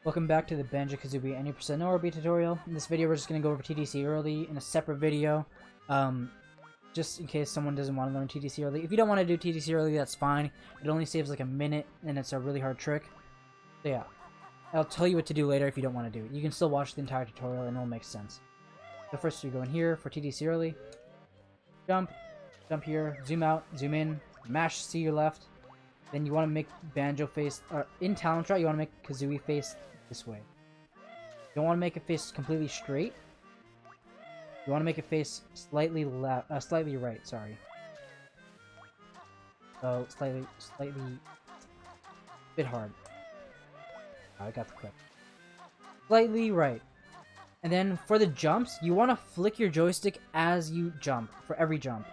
Welcome back to the Banjo-Kazooie Any Percent RBA tutorial. In this video, we're just going to go over TTC early in a separate video, just in case someone doesn't want to learn TTC early. If you don't want to do TTC early, that's fine. It only saves like a minute, and it's a really hard trick. So yeah, I'll tell you what to do later if you don't want to do it. You can still watch the entire tutorial, and it'll make sense. So first, you go in here for TTC early. Jump here, zoom out, zoom in, mash C your left. Then you want to make Banjo face, or in Talent Shot, you want to make Kazooie face this way. You don't want to make it face completely straight. You want to make it face slightly left, slightly right. Sorry. So slightly, bit hard. Oh, I got the clip. Slightly right. And then for the jumps, you want to flick your joystick as you jump for every jump.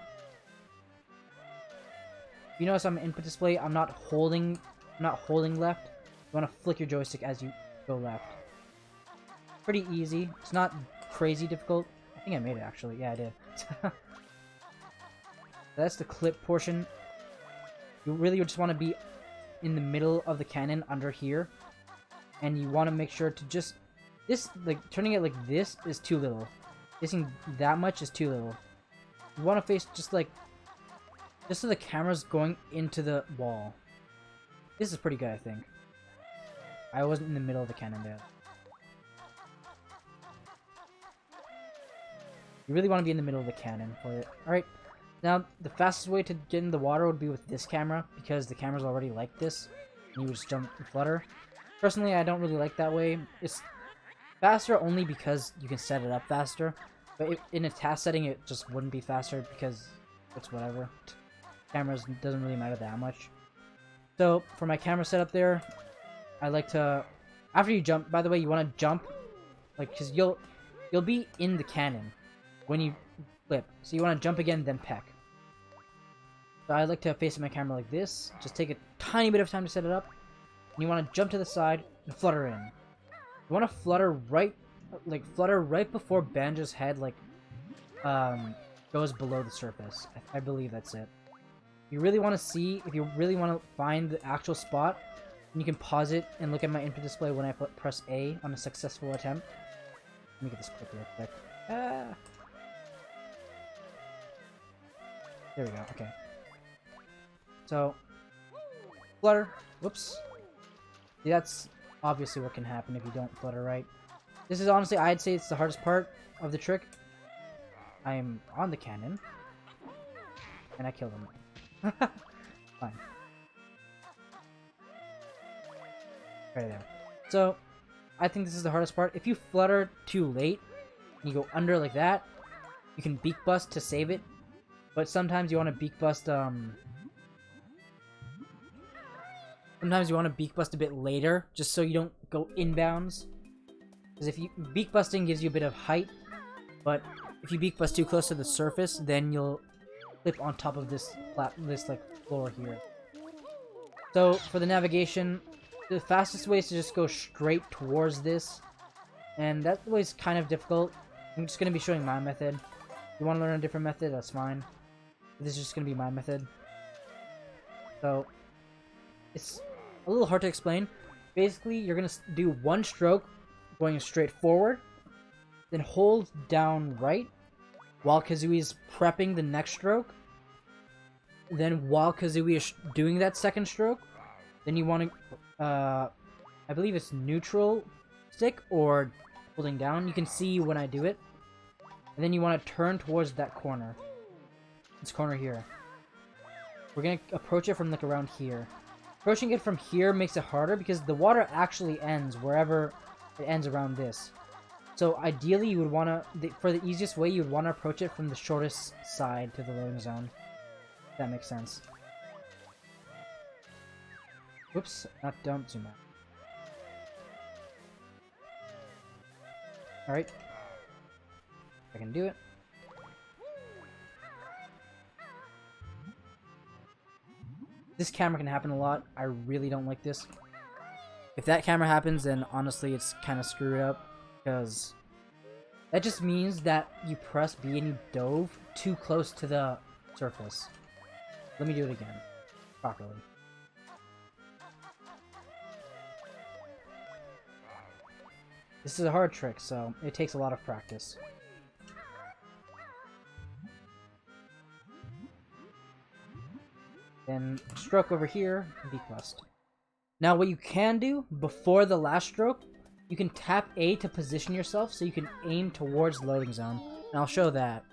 You notice on my input display, I'm not holding left. You want to flick your joystick as you go left. Pretty easy. It's not crazy difficult. I think I made it actually. Yeah, I did. That's the clip portion. You really just want to be in the middle of the cannon under here. And you want to make sure to just... This, like, turning it like this is too little. Facing that much is too little. You want to face just like... Just so the camera's going into the wall. This is pretty good, I think. I wasn't in the middle of the cannon there. You really want to be in the middle of the cannon for it. Alright, now the fastest way to get in the water would be with this camera, because the camera's already like this. And you would just jump and flutter. Personally, I don't really like that way. It's faster only because you can set it up faster. But in a task setting, it just wouldn't be faster because it's whatever. Cameras doesn't really matter that much. So for my camera setup there, I like to, after you jump, by the way, you want to jump like, because you'll be in the cannon when you flip, so you want to jump again then peck. So I like to face my camera like this, just take a tiny bit of time to set it up, and you want to jump to the side and flutter in. You want to flutter right before Banjo's head goes below the surface. I believe that's it. You really want to see, if you really want to find the actual spot, you can pause it and look at my input display when I press A on a successful attempt. Let me get this clip real quick. There we go, okay. So, flutter. Whoops. See, that's obviously what can happen if you don't flutter right. This is honestly, I'd say it's the hardest part of the trick. I am on the cannon. And I killed him. Fine. Right there. So, I think this is the hardest part. If you flutter too late, and you go under like that, you can beak bust to save it. But sometimes you want to beak bust, sometimes you want to beak bust a bit later, just so you don't go inbounds. Because if you... Beak busting gives you a bit of height, but if you beak bust too close to the surface, then you'll flip on top of this like floor here. So for the navigation, the fastest way is to just go straight towards this, and that way is kind of difficult. I'm just going to be showing my method. If you want to learn a different method, that's fine. This is just going to be my method. So it's a little hard to explain. Basically, you're going to do one stroke going straight forward, then hold down right while Kazooie is prepping the next stroke. Then while Kazooie is doing that second stroke, then you want to, I believe it's neutral stick or holding down. You can see when I do it. And then you want to turn towards that corner. This corner here. We're going to approach it from like around here. Approaching it from here makes it harder because the water actually ends wherever it ends around this. So ideally, you would want to, for the easiest way, you would want to approach it from the shortest side to the loading zone. If that makes sense. Whoops, don't zoom out. Alright. I can do it. This camera can happen a lot. I really don't like this. If that camera happens, then honestly, it's kind of screwed up. Because that just means that you press B and you dove too close to the surface. Let me do it again. Properly. This is a hard trick, so it takes a lot of practice. Then stroke over here, beak bust. Now what you can do before the last stroke, you can tap A to position yourself so you can aim towards the loading zone. And I'll show that.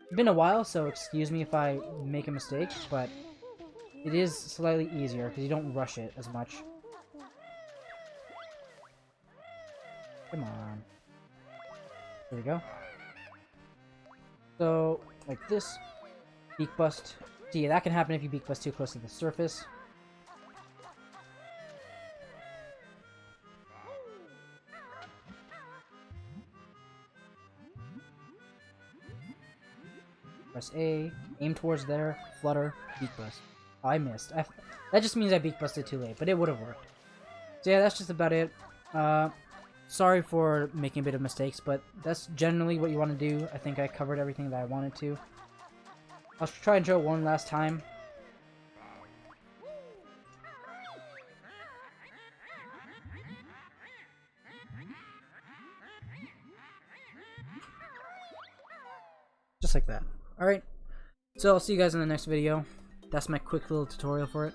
It's been a while, so excuse me if I make a mistake, but it is slightly easier because you don't rush it as much. Come on. There we go. So, like this. Beak bust. See, that can happen if you beak bust too close to the surface. Press A, aim towards there, flutter, beak bust. Oh, I missed. That just means I beak busted too late, but it would have worked. So yeah, that's just about it. Sorry for making a bit of mistakes, but that's generally what you want to do. I think I covered everything that I wanted to. I'll try and show it one last time. Just like that. Alright, so I'll see you guys in the next video. That's my quick little tutorial for it.